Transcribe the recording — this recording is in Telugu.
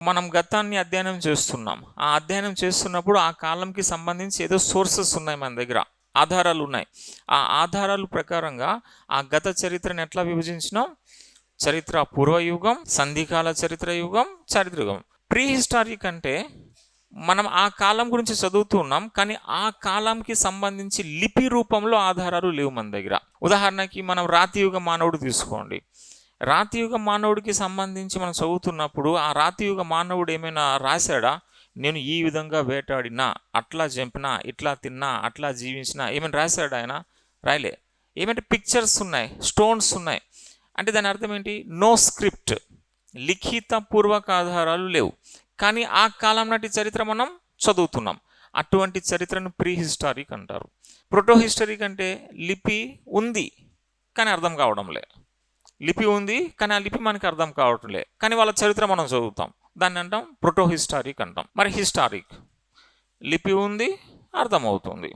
మనం గతాన్ని అధ్యయనం చేస్తున్నాం. ఆ అధ్యయనం చేస్తున్నప్పుడు ఆ కాలంకి సంబంధించి ఏదో సోర్సెస్ ఉన్నాయి మన దగ్గర, ఆధారాలు ఉన్నాయి. ఆ ఆధారాల ప్రకారంగా ఆ గత చరిత్రను ఎట్లా విభజించినాం? చరిత్ర పూర్వయుగం, సంధికాల చరిత్ర యుగం, చారిత్ర యుగం. ప్రీ హిస్టారిక్ అంటే మనం ఆ కాలం గురించి చదువుతూ ఉన్నాం, కానీ ఆ కాలంకి సంబంధించి లిపి రూపంలో ఆధారాలు లేవు మన దగ్గర. ఉదాహరణకి మనం రాతియుగ మానవుడు తీసుకోండి. రాతియుగ మానవుడికి సంబంధించి మనం చదువుతున్నప్పుడు ఆ రాతియుగ మానవుడు ఏమైనా రాశాడా? నేను ఈ విధంగా వేటాడినా, అట్లా చంపినా, ఇట్లా తిన్నా, అట్లా జీవించినా, ఏమైనా రాశాడా ఆయన? రాయలే. ఏమంటే పిక్చర్స్ ఉన్నాయి, స్టోన్స్ ఉన్నాయి. అంటే దాని అర్థం ఏంటి? నో స్క్రిప్ట్, లిఖిత పూర్వక ఆధారాలు లేవు. కానీ ఆ కాలం నాటి చరిత్ర మనం చదువుతున్నాం. అటువంటి చరిత్రను ప్రీ హిస్టారిక్ అంటారు. ప్రోటో హిస్టారిక్ అంటే లిపి ఉంది కానీ అర్థం కావడం లే. లిపి ఉంది కానీ ఆ లిపి మనకి అర్థం కావట్లే, కానీ వాళ్ళ చరిత్ర మనం చదువుతాం. దాన్ని అంటాం ప్రోటో హిస్టారిక్ అంటాం. మరి హిస్టారిక్ లిపి ఉంది, అర్థమవుతుంది.